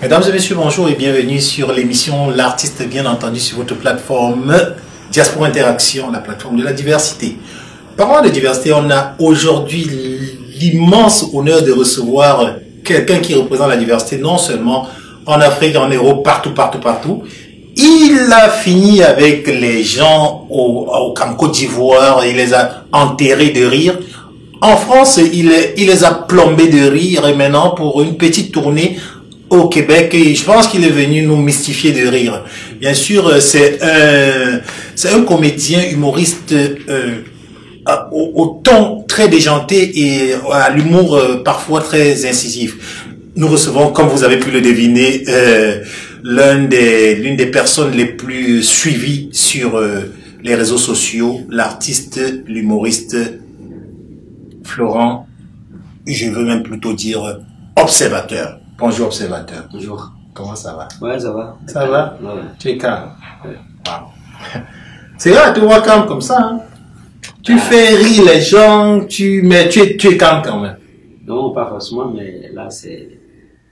Mesdames et messieurs, bonjour et bienvenue sur l'émission L'artiste, bien entendu, sur votre plateforme Diaspora Interaction, la plateforme de la diversité. Parlant de diversité, on a aujourd'hui l'immense honneur de recevoir quelqu'un qui représente la diversité, non seulement en Afrique, en Europe, partout. Il a fini avec les gens au Côte d'Ivoire, il les a enterrés de rire. En France, il les a plombés de rire et maintenant pour une petite tournée au Québec, et je pense qu'il est venu nous mystifier de rire. Bien sûr, c'est un comédien humoriste au ton très déjanté et à l'humour parfois très incisif. Nous recevons, comme vous avez pu le deviner, l'une des personnes les plus suivies sur les réseaux sociaux, l'artiste, l'humoriste Florent, je veux même plutôt dire observateur. Bonjour observateur. Bonjour. Comment ça va? Ouais, ça va. Ça va? Ouais. Tu es calme? Ouais. Wow. C'est rare, tu vois calme comme ça. Hein? Tu fais rire les gens, mais tu es calme quand même. Non, pas forcément, mais là, c'est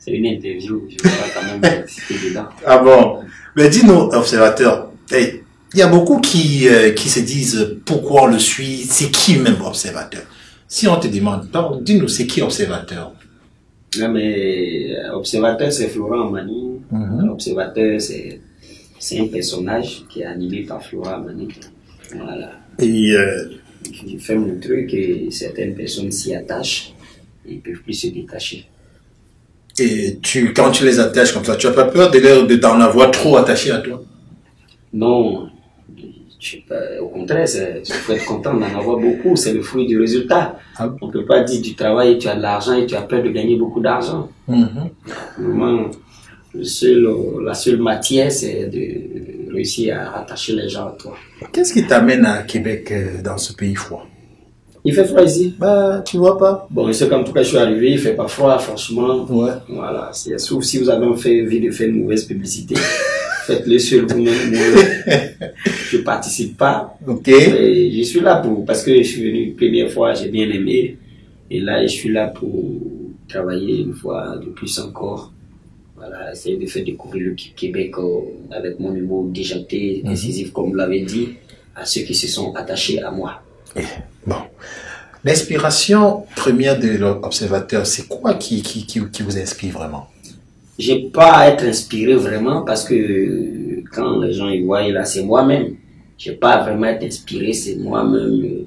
une interview. Je ne vais pas quand même citer dedans. Ah bon? Mais dis-nous, observateur, hey, il y a beaucoup qui se disent pourquoi on le suit, c'est qui même observateur? Si on te demande, dis-nous, c'est qui observateur? Non, mais observateur, c'est Florent Amani. Observateur, c'est un personnage qui est animé par Florent Amani. Voilà. Et je fais mon truc et certaines personnes s'y attachent et ne peuvent plus se détacher. Et quand tu les attaches comme ça, tu n'as pas peur d'en avoir trop attaché à toi? Non, au contraire, il faut être content d'en avoir beaucoup, c'est le fruit du résultat. Ah. On ne peut pas dire du travail, tu as de l'argent et tu as peur de gagner beaucoup d'argent. Vraiment, la seule matière, c'est de réussir à rattacher les gens à toi. Qu'est-ce qui t'amène à Québec, dans ce pays froid? Il fait froid ici. Bah, tu vois pas. Bon, c'est qu'en tout cas, je suis arrivé, il fait pas froid, franchement. Ouais. Voilà, sauf si vous avez envie de faire une mauvaise publicité. Faites-le sur vous-même. Je participe pas. Ok. Et je suis là parce que je suis venu une première fois, j'ai bien aimé. Et là, je suis là pour travailler une fois de plus encore. Voilà, essayer de faire découvrir le Québec avec mon humour déjanté, décisif, comme vous l'avez dit, à ceux qui se sont attachés à moi. Bon. L'inspiration première de l'observateur, c'est quoi qui vous inspire vraiment? J'ai pas à être inspiré vraiment parce que quand les gens y voient, là, c'est moi-même. J'ai pas vraiment à être inspiré, c'est moi-même.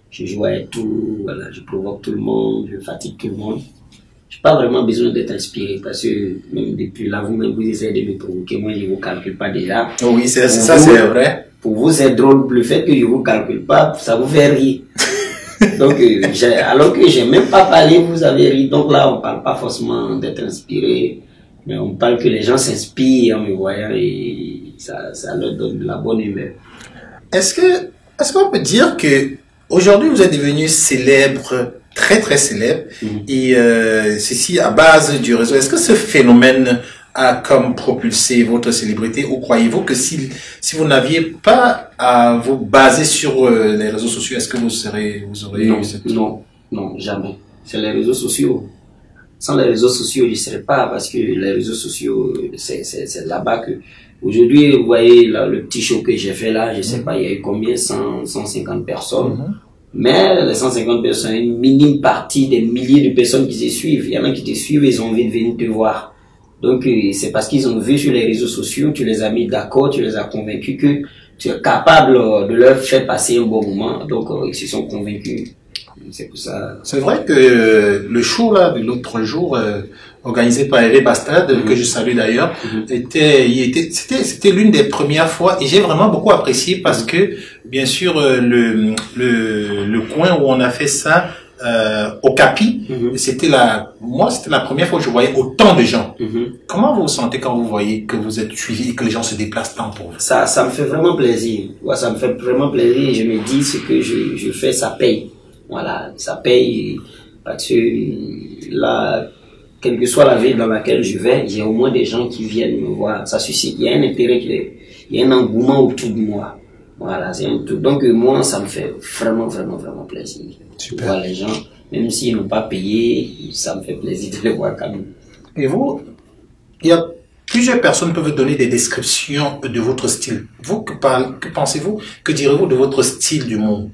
Je joue à tout, voilà, je provoque tout le monde, je fatigue tout le monde. J'ai pas vraiment besoin d'être inspiré parce que même depuis là, vous-même, vous essayez de me provoquer. Moi, je vous calcule pas déjà. Oh oui, c'est vrai. Pour vous, c'est drôle. Le fait que je vous calcule pas, ça vous fait rire. Donc, alors que j'ai même pas parlé, vous avez ri. Donc là, on parle pas forcément d'être inspiré. Mais on parle que les gens s'inspirent en me voyant et ça leur donne de la bonne humeur. Est-ce qu'on peut dire que aujourd'hui vous êtes devenu célèbre, très célèbre, et ceci à base du réseau? Est-ce que ce phénomène a comme propulsé votre célébrité, ou croyez-vous que si vous n'aviez pas à vous baser sur les réseaux sociaux, est-ce que vous auriez eu cette... Non, jamais. C'est les réseaux sociaux. Sans les réseaux sociaux, je ne serais pas, parce que les réseaux sociaux, c'est là-bas que... Aujourd'hui, vous voyez le petit show que j'ai fait là, je ne sais pas, il y a eu combien, 150 personnes. Mais les 150 personnes, une minime partie des milliers de personnes qui te suivent. Il y en a qui te suivent et ils ont envie de venir te voir. Donc, c'est parce qu'ils ont vu sur les réseaux sociaux, tu les as mis d'accord, tu les as convaincus que tu es capable de leur faire passer un bon moment. Donc, ils se sont convaincus. C'est pour ça. C'est vrai que le show là de l'autre jour, organisé par Hervé Bastard, que je salue d'ailleurs, c'était l'une des premières fois, et j'ai vraiment beaucoup apprécié parce que, bien sûr, le coin où on a fait ça, au Capi, c'était la première fois que je voyais autant de gens. Comment vous vous sentez quand vous voyez que vous êtes suivi et que les gens se déplacent tant pour vous? Ça me fait vraiment plaisir. Ouais, ça me fait vraiment plaisir et je me dis ce que je fais, ça paye. Voilà, ça paye parce que là, quelle que soit la ville dans laquelle je vais, j'ai au moins des gens qui viennent me voir. Ça suscite, il y a un intérêt, il y a un engouement autour de moi. Voilà, c'est un tout. Donc moi, ça me fait vraiment plaisir. Super. De voir les gens, même s'ils n'ont pas payé, ça me fait plaisir de les voir quand même. Et vous, il y a plusieurs personnes peuvent donner des descriptions de votre style. Vous, que pensez-vous, que direz-vous de votre style d'humour?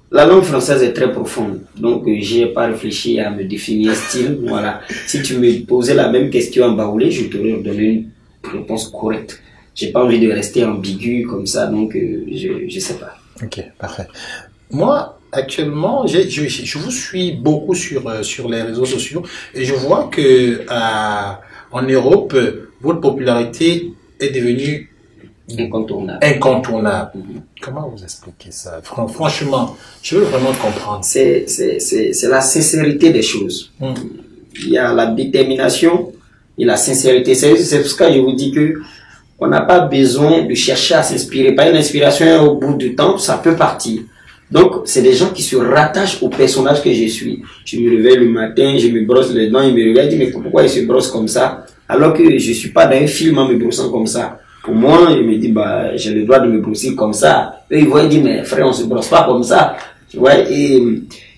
La langue française est très profonde, donc j'ai pas réfléchi à me définir un style. Voilà. Si tu me posais la même question en baoulé, je t'aurais donné une réponse correcte. J'ai pas envie de rester ambigu comme ça, donc je sais pas. Ok, parfait. Moi, actuellement, je vous suis beaucoup sur les réseaux sociaux et je vois que en Europe, votre popularité est devenue incontournable. Comment vous expliquez ça? Franchement, je veux vraiment comprendre. C'est la sincérité des choses. Il y a la détermination et la sincérité. C'est pour ça que je vous dis que on n'a pas besoin de chercher à s'inspirer. Pas une inspiration au bout du temps, ça peut partir. Donc, c'est des gens qui se rattachent au personnage que je suis. Je me réveille le matin, je me brosse les dents, ils me regardent, ils disent, mais pourquoi il se brosse comme ça? Alors que je suis pas dans un film en me brossant comme ça. Pour moi, je me dis, bah, j'ai le droit de me brosser comme ça. Eux, ils vont dire, mais frère, on se brosse pas comme ça. Tu vois, et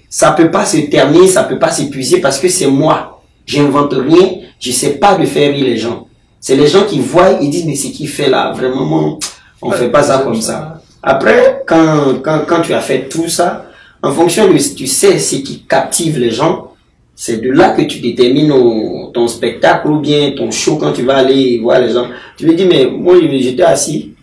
ça peut pas se terminer, ça peut pas s'épuiser parce que c'est moi. J'invente rien, je sais pas de faire rire les gens. C'est les gens qui voient, ils disent, mais c'est qui fait là? Vraiment, on fait pas ça comme ça. Après, quand tu as fait tout ça, en fonction de, tu sais, ce qui captive les gens, c'est de là que tu détermines ton spectacle ou bien ton show quand tu vas aller voir les gens. Tu me dis, mais moi, j'étais assis.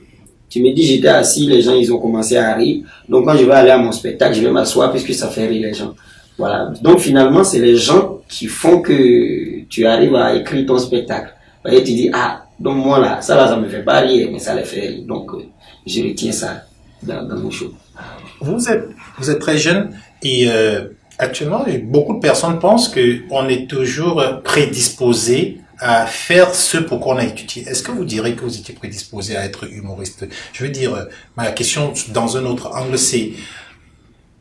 Tu me dis, j'étais assis, les gens, ils ont commencé à rire. Donc, quand je vais aller à mon spectacle, je vais m'asseoir puisque ça fait rire les gens. Voilà. Donc, finalement, c'est les gens qui font que tu arrives à écrire ton spectacle. Et tu dis, ah, donc moi là, ça me fait pas rire, mais ça les fait rire. Donc, je retiens ça dans mon show. Vous êtes très jeune et actuellement, beaucoup de personnes pensent qu'on est toujours prédisposé à faire ce pour quoi on a étudié. Est-ce que vous direz que vous étiez prédisposé à être humoriste? Je veux dire, ma question dans un autre angle, c'est...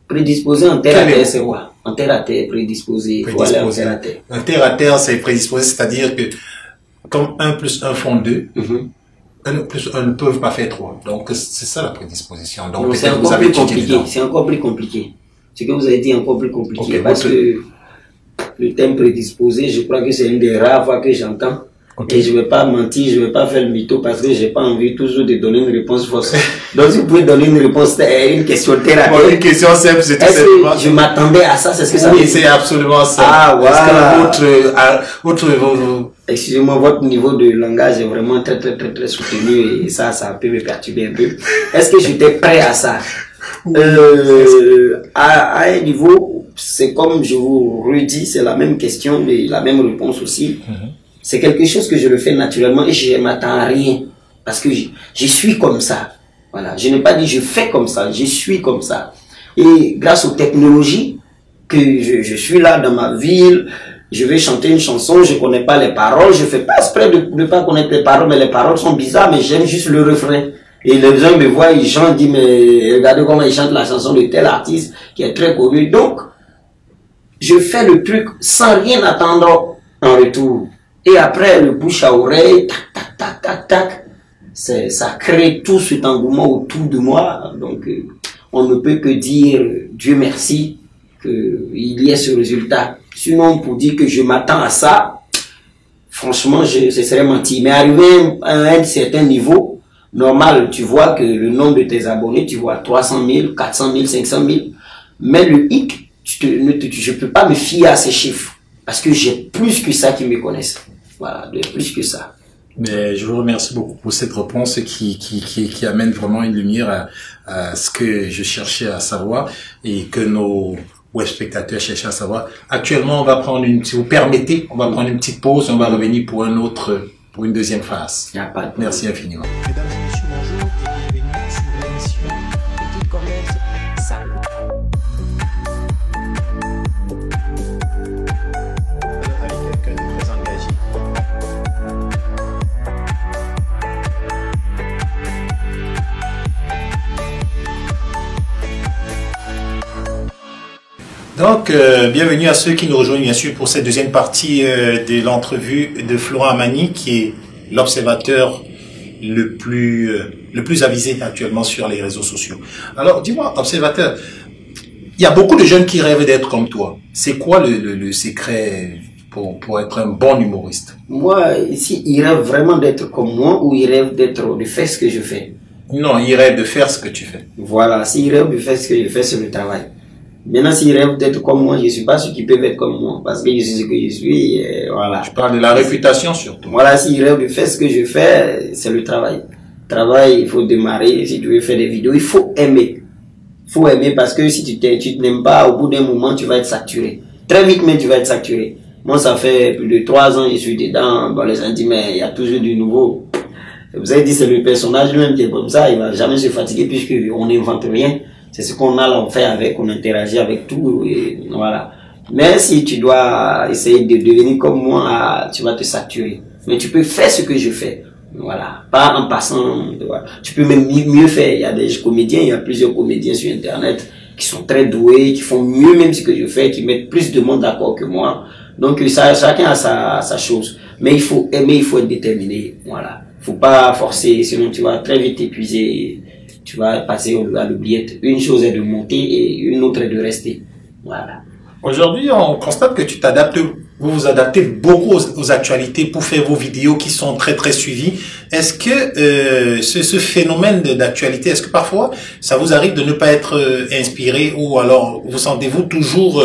Prédisposé en terre à terre, c'est quoi? En terre à terre, prédisposé. Voilà, en terre à terre. En terre à terre, c'est prédisposé, c'est-à-dire que comme 1 plus 1 font 2, 1 plus 1 ne peuvent pas faire 3. Donc, c'est ça la prédisposition. Donc, c'est encore plus compliqué. C'est encore plus compliqué. Ce que vous avez dit est encore plus compliqué. Okay, parce que le thème prédisposé, je crois que c'est une des rares fois que j'entends. Okay. Et je ne vais pas mentir, je ne vais pas faire le mytho parce que j'ai pas envie toujours de donner une réponse fausse. Donc, si vous pouvez donner une réponse, une question thérapeutique. Bon, une question simple, c'est tout simplement. Je m'attendais à ça, c'est ce que ça veut dire. Oui, c'est absolument ça. Ah, voilà. Est-ce excusez-moi, votre niveau de langage est vraiment très soutenu et ça peut me perturber un peu. Est-ce que j'étais prêt à ça? À un niveau, c'est comme je vous redis, c'est la même question, mais la même réponse aussi. C'est quelque chose que je le fais naturellement et je ne m'attends à rien. Parce que je suis comme ça. Voilà. Je n'ai pas dit je fais comme ça, je suis comme ça. Et grâce aux technologies, que je suis là dans ma ville, je vais chanter une chanson, je connais pas les paroles, je fais pas exprès de ne pas connaître les paroles, mais les paroles sont bizarres, mais j'aime juste le refrain. Et les gens me voient, ils chantent, disent, mais regardez comment ils chantent la chanson de tel artiste qui est très connu. Donc, je fais le truc sans rien attendre en retour. Et après, le bouche à oreille, tac, tac, tac, tac, tac, ça crée tout cet engouement autour de moi. Donc, on ne peut que dire, Dieu merci, qu'il y ait ce résultat. Sinon, pour dire que je m'attends à ça, franchement, ce serait mentir. Mais arrivé à un certain niveau, normal, tu vois que le nombre de tes abonnés, tu vois 300 000, 400 000, 500 000. Mais le hic, je ne peux pas me fier à ces chiffres. Parce que j'ai plus que ça qui me connaissent. Voilà, plus que ça. Mais je vous remercie beaucoup pour cette réponse qui amène vraiment une lumière à ce que je cherchais à savoir et que nos web spectateurs cherchaient à savoir. Actuellement, on va prendre si vous permettez, on va prendre une petite pause et on va revenir pour une deuxième phase. Merci infiniment. Mesdames et messieurs, bonjour et bienvenue sur l'émission Petit Commerce Sale. Avec quelqu'un de très engagé. Donc, bienvenue à ceux qui nous rejoignent bien sûr pour cette deuxième partie de l'entrevue de Florent Amani, qui est l'observateur le plus avisé actuellement sur les réseaux sociaux. Alors, dis-moi, observateur, il y a beaucoup de jeunes qui rêvent d'être comme toi. C'est quoi le secret pour être un bon humoriste? Moi, ici, il rêve vraiment d'être comme moi ou il rêve de faire ce que je fais? Non, il rêve de faire ce que tu fais. Voilà, s'il rêve de faire ce que je fais, c'est le travail. Maintenant, s'il rêve d'être comme moi, je ne suis pas ceux qui peuvent être comme moi, parce que je suis ce que je suis, voilà. Je parle de la réputation surtout. Voilà, s'il rêve de faire ce que je fais, c'est le travail. Travail, il faut démarrer, si tu veux faire des vidéos, il faut aimer. Il faut aimer parce que si tu n'aimes pas, au bout d'un moment, tu vas être saturé. Très vite, mais tu vas être saturé. Moi, ça fait plus de 3 ans, je suis dedans, bon, les gens disent, mais il y a toujours du nouveau. Vous avez dit, c'est le personnage lui-même qui est comme ça, il va jamais se fatiguer puisqu'on n'invente rien. C'est ce qu'on a là, on fait avec, on interagit avec tout, et voilà. Mais si tu dois essayer de devenir comme moi, tu vas te saturer. Mais tu peux faire ce que je fais. Voilà. Pas en passant, voilà. Tu peux même mieux faire. Il y a des comédiens, il y a plusieurs comédiens sur Internet qui sont très doués, qui font mieux même ce que je fais, qui mettent plus de monde d'accord que moi. Donc, ça, chacun a sa chose. Mais il faut aimer, il faut être déterminé. Voilà. Faut pas forcer, sinon tu vas très vite t'épuiser, tu vas passer à l'oubliette. Une chose est de monter et une autre est de rester. Voilà. Aujourd'hui, on constate que tu t'adaptes, vous vous adaptez beaucoup aux actualités pour faire vos vidéos qui sont très très suivies. Est-ce que ce phénomène d'actualité, est-ce que parfois ça vous arrive de ne pas être inspiré ou alors vous sentez-vous toujours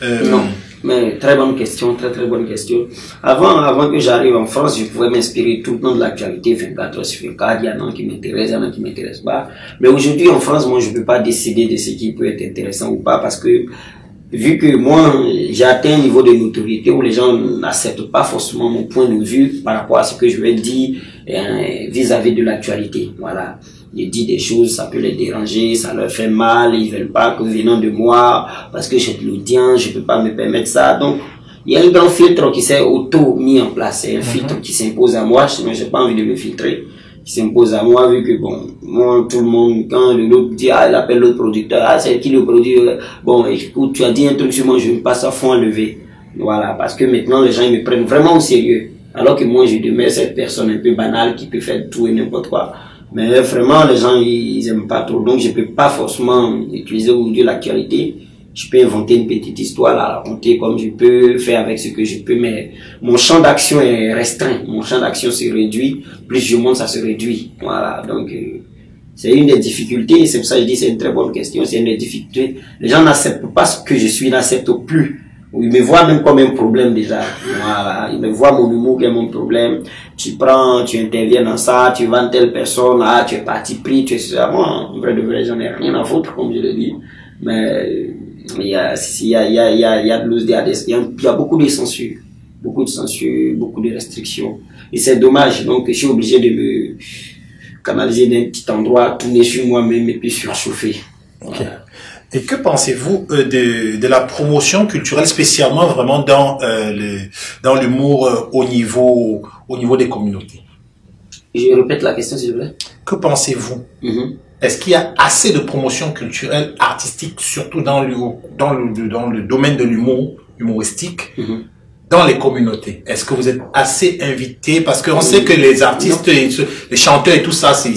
Non. Mais très bonne question, très bonne question. Avant que j'arrive en France, je pouvais m'inspirer tout le temps de l'actualité, 24 heures sur 24, il y en a qui m'intéressent, il y en a qui m'intéressent pas. Mais aujourd'hui en France, moi je peux pas décider de ce qui peut être intéressant ou pas parce que vu que moi j'ai atteint un niveau de notoriété où les gens n'acceptent pas forcément mon point de vue par rapport à ce que je vais dire vis-à-vis de l'actualité. Voilà. Je dis des choses, ça peut les déranger, ça leur fait mal, ils veulent pas que venant de moi, parce que j'ai de l'audience, je peux pas me permettre ça. Donc, il y a un grand filtre qui s'est auto-mis en place. C'est un filtre qui s'impose à moi, sinon j'ai pas envie de me filtrer. Qui s'impose à moi, vu que bon, moi, tout le monde, quand l'autre dit, il appelle l'autre producteur, c'est qui le produit, bon, écoute, tu as dit un truc sur moi, je me passe à fond à lever. Voilà, parce que maintenant, les gens, ils me prennent vraiment au sérieux. Alors que moi, je demeure cette personne un peu banale qui peut faire tout et n'importe quoi. Mais vraiment, les gens, ils aiment pas trop. Donc, je peux pas forcément utiliser aujourd'hui l'actualité. Je peux inventer une petite histoire, la raconter comme je peux, faire avec ce que je peux, mais mon champ d'action est restreint. Mon champ d'action se réduit. Plus je monte, ça se réduit. Voilà. Donc, c'est une des difficultés. C'est pour ça que je dis c'est une très bonne question. C'est une des difficultés. Les gens n'acceptent pas ce que je suis, n'acceptent plus. Ils me voient même comme un problème déjà. Voilà. Ils me voient mon humour comme un problème. Tu prends, tu interviens dans ça, tu vends telle personne, ah, tu es parti pris, tu es ça. Moi, en vrai de vrai, j'en ai rien à foutre, comme je le dis. Mais, il y a beaucoup de censure. Beaucoup de censure, beaucoup de restrictions. Et c'est dommage. Donc, je suis obligé de me canaliser d'un petit endroit, tourner sur moi-même et puis surchauffer. Voilà. Okay. Et que pensez-vous de la promotion culturelle, spécialement vraiment dans l'humour au niveau des communautés? Je répète la question, s'il vous plaît. Que pensez-vous? Est-ce qu'il y a assez de promotion culturelle, artistique, surtout dans le domaine de l'humour humoristique, dans les communautés? Est-ce que vous êtes assez invité? Parce qu'on sait que les artistes, les chanteurs et tout ça, c'est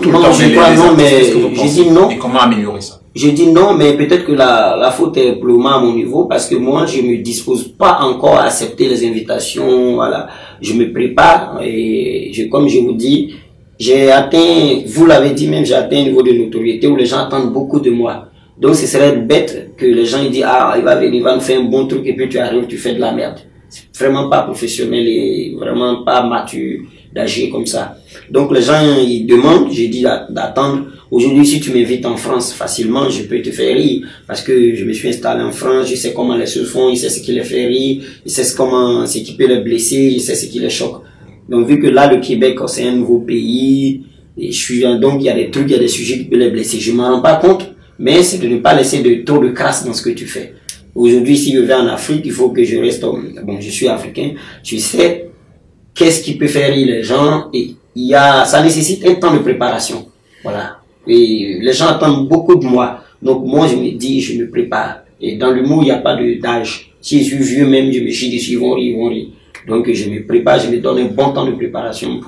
tout le temps. Non, mais j'ai dit non. Et comment améliorer ça? Je dis non, mais peut-être que la faute est purement à mon niveau parce que moi, je me dispose pas encore à accepter les invitations. Voilà, je me prépare et comme je vous dis, j'ai atteint, vous l'avez dit même, j'ai atteint un niveau de notoriété où les gens attendent beaucoup de moi. Donc, ce serait bête que les gens ils disent ah il va venir, il va nous faire un bon truc et puis tu arrives, tu fais de la merde. C'est vraiment pas professionnel et vraiment pas mature d'agir comme ça. Donc les gens ils demandent, j'ai dit d'attendre. Aujourd'hui, si tu m'invites en France facilement, je peux te faire rire parce que je me suis installé en France, je sais comment les choses font, je sais ce qui les fait rire, je sais ce qui peut les blesser, je sais ce qui les choque. Donc vu que là le Québec c'est un nouveau pays, et donc il y a des trucs, il y a des sujets qui peuvent les blesser. Je m'en rends pas compte, mais c'est de ne pas laisser trop de crasse dans ce que tu fais. Aujourd'hui, si je vais en Afrique, il faut que je reste, bon, je suis africain, tu sais, qu'est-ce qui peut faire rire les gens, et ça nécessite un temps de préparation. Voilà. Et les gens attendent beaucoup de moi. Donc, moi, je me dis, je me prépare. Et dans l'humour, il n'y a pas d'âge. Si je suis vieux même, je me chie dessus, ils vont rire. Donc, je me prépare, je me donne un bon temps de préparation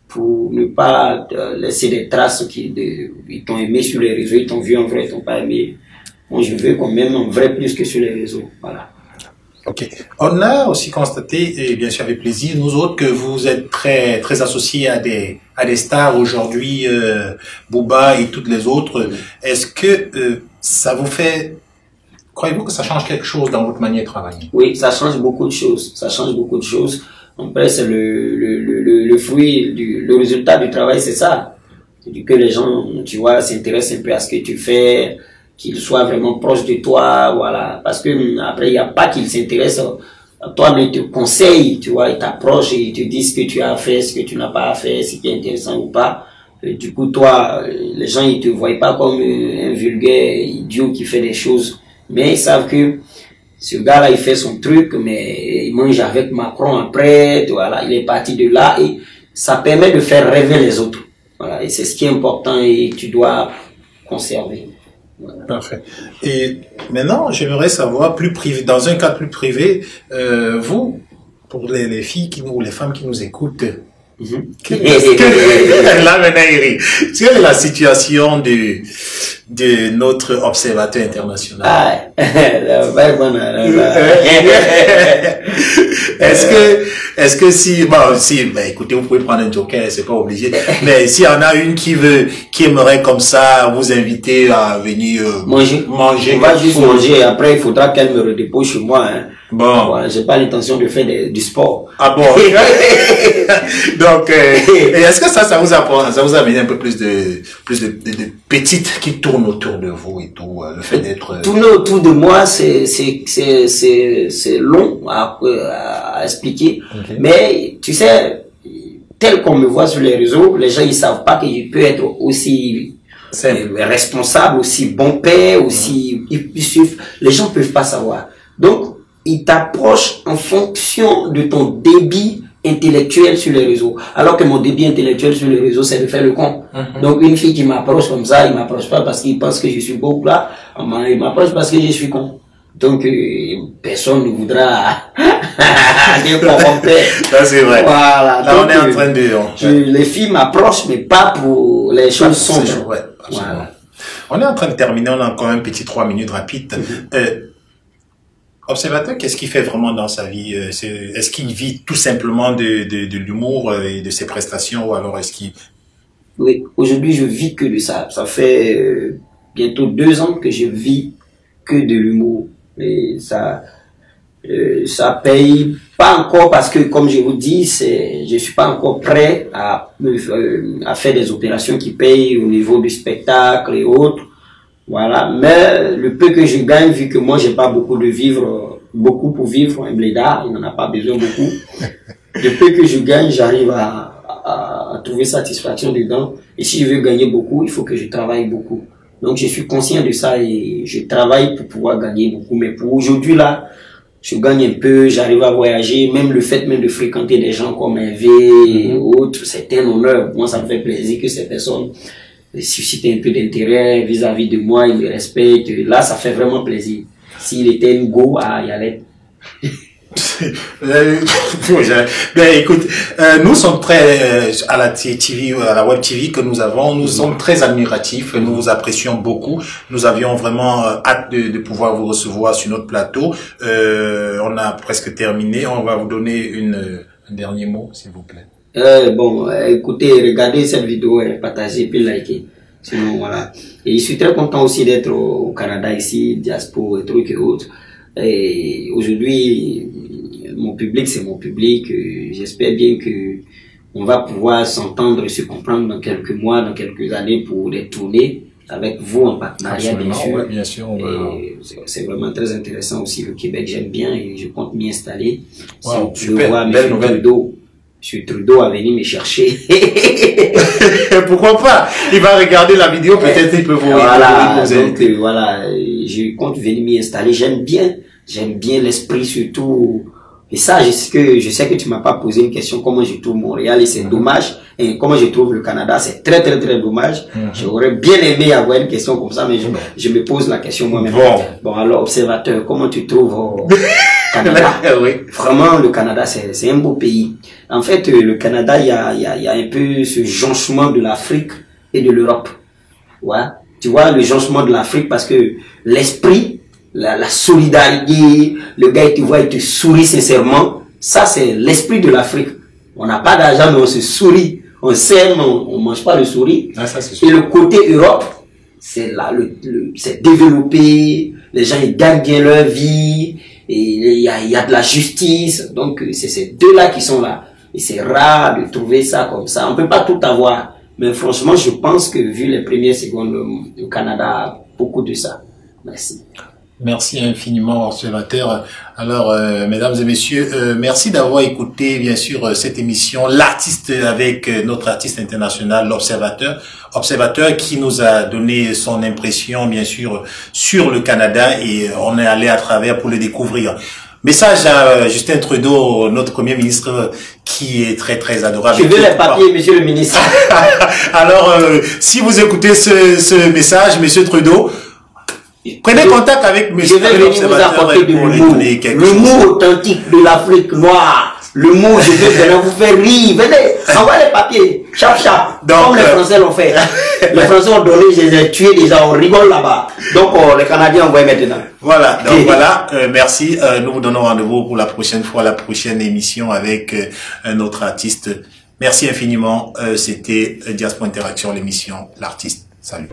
pour ne pas laisser des traces ils t'ont aimé sur les réseaux, ils t'ont vu en vrai, ils t'ont pas aimé. Moi, je veux qu'on m'aime en vrai plus que sur les réseaux. Voilà. Ok. On a aussi constaté, et bien sûr avec plaisir, nous autres, que vous êtes très très associés à des stars aujourd'hui, Booba et toutes les autres. Est-ce que ça vous fait, croyez-vous que ça change quelque chose dans votre manière de travailler? Oui, ça change beaucoup de choses. Ça change beaucoup de choses. Après, c'est le fruit le résultat du travail, c'est ça. Que les gens, tu vois, s'intéressent un peu à ce que tu fais, qu'ils soient vraiment proches de toi, voilà. Parce que après, il n'y a pas qu'ils s'intéressent à toi, mais ils te conseillent, tu vois, ils t'approchent et ils te disent ce que tu as fait, ce que tu n'as pas fait, ce qui est intéressant ou pas. Et du coup, toi, les gens, ils te voient pas comme un vulgaire idiot qui fait des choses, mais ils savent que ce gars-là, il fait son truc, mais il mange avec Macron après, voilà, il est parti de là et ça permet de faire rêver les autres. Voilà, et c'est ce qui est important et tu dois conserver. Voilà. Parfait. Et maintenant, j'aimerais savoir plus privé, dans un cadre plus privé, vous, pour les filles ou les femmes qui nous écoutent, quelle est la situation de notre observateur international? Est-ce que si, écoutez, vous pouvez prendre un joker, c'est pas obligé, mais s'il y en a une qui aimerait comme ça vous inviter à venir manger. On va juste manger, après il faudra qu'elle me redépose chez moi, hein. Bon. Voilà, j'ai pas l'intention de faire du sport. Ah bon? Donc, et est-ce que ça vous apprend, ça vous a amené un peu plus de petites qui tournent autour de vous et tout, le fait d'être... Tourner autour de moi, c'est long à expliquer. Okay. Mais, tu sais, tel qu'on me voit sur les réseaux, les gens, ils savent pas que je peux être aussi responsable, aussi bon père, aussi, les gens peuvent pas savoir. Donc, ils t'approchent en fonction de ton débit intellectuel sur les réseaux. Alors que mon débit intellectuel sur les réseaux, c'est de faire le con. Donc, une fille qui m'approche comme ça, il m'approche pas parce qu'il pense que je suis beau là, il m'approche parce que je suis con. Donc, personne ne voudra me corromper. Ça, c'est vrai. Voilà. Là, donc, on est en train de... les filles m'approchent, mais pas pour les choses sombres. Ouais, voilà. On est en train de terminer, on a encore un petit 3 minutes rapide. Observateur, qu'est-ce qu'il fait vraiment dans sa vie? Est-ce qu'il vit tout simplement de l'humour et de ses prestations, ou alors est-ce qu'il... Oui, aujourd'hui je vis que de ça. Ça fait bientôt 2 ans que je vis que de l'humour. Et ça paye pas encore parce que, comme je vous dis, je suis pas encore prêt à faire des opérations qui payent au niveau du spectacle et autres. Voilà, mais le peu que je gagne, vu que moi j'ai pas beaucoup pour vivre, un blédard, il n'en a pas besoin beaucoup. Le peu que je gagne, j'arrive à trouver satisfaction dedans. Et si je veux gagner beaucoup, il faut que je travaille beaucoup. Donc je suis conscient de ça et je travaille pour pouvoir gagner beaucoup. Mais pour aujourd'hui là, je gagne un peu, j'arrive à voyager, même le fait même de fréquenter des gens comme Hervé et autres, c'est un honneur. Moi ça me fait plaisir que ces personnes susciter un peu d'intérêt vis-à-vis de moi, il me respecte. Là, ça fait vraiment plaisir. S'il était une go, il y allait. Ben écoute, nous sommes très à la TV, à la web TV que nous avons, nous sommes très admiratifs, nous vous apprécions beaucoup. Nous avions vraiment hâte de pouvoir vous recevoir sur notre plateau. On a presque terminé. On va vous donner un dernier mot, s'il vous plaît. Bon, écoutez, regardez cette vidéo, partagez, puis likez. Sinon, voilà. Et je suis très content aussi d'être au Canada ici, diaspora et trucs et autres. Et aujourd'hui, mon public, c'est mon public. J'espère bien que on va pouvoir s'entendre et se comprendre dans quelques mois, dans quelques années pour des tournées avec vous en partenariat, bien sûr. Ouais, bien sûr. C'est vraiment très intéressant aussi. Le Québec, j'aime bien et je compte m'y installer. Wow, si je vois M. Trudeau a venu me chercher. Pourquoi pas? Il va regarder la vidéo, peut-être il peut vous voilà, donc voilà, je compte venir m'y installer. J'aime bien l'esprit surtout. Et ça, je sais que tu m'as pas posé une question comment je trouve Montréal et c'est dommage. Et comment je trouve le Canada, c'est très très très dommage. J'aurais bien aimé avoir une question comme ça, mais je me pose la question moi-même. Bon alors, observateur, comment tu trouves Canada? Oui. Vraiment, le Canada, c'est un beau pays. En fait, le Canada, il y a un peu ce jonchement de l'Afrique et de l'Europe. Ouais. Tu vois, le jonchement de l'Afrique parce que l'esprit la solidarité, le gars il te voit, il te sourit sincèrement. Ça c'est l'esprit de l'Afrique. On n'a pas d'argent mais on se sourit, on s'aime, on mange pas le souris. Ah, ça, c'est et sûr. le côté Europe, c'est là, c'est développé, les gens ils gagnent bien leur vie, et il y a de la justice, donc c'est ces deux-là qui sont là. Et c'est rare de trouver ça comme ça. On peut pas tout avoir, mais franchement, je pense que vu les premières secondes, le Canada a beaucoup de ça. Merci. Merci infiniment, observateur. Alors, mesdames et messieurs, merci d'avoir écouté, bien sûr, cette émission, l'artiste avec notre artiste international, l'observateur. Observateur qui nous a donné son impression, bien sûr, sur le Canada et on est allé à travers pour le découvrir. Message à Justin Trudeau, notre Premier ministre, qui est très, très adorable. Je veux les papiers, monsieur le ministre. Alors, si vous écoutez ce message, monsieur Trudeau, prenez contact avec monsieur l'observateur pour lui donner quelque chose. Le mot authentique de l'Afrique noire. Le mot, je vais venir vous faire rire. Venez, envoyez les papiers. Chap, chap. Donc, comme les Français l'ont fait. Les Français ont donné, je les ai tués déjà, on rigole là-bas. Donc, les Canadiens envoient maintenant. Voilà, donc voilà, merci. Nous vous donnons rendez-vous pour la prochaine fois, la prochaine émission avec un autre artiste. Merci infiniment. C'était Diaspora Interaction, l'émission L'Artiste. Salut.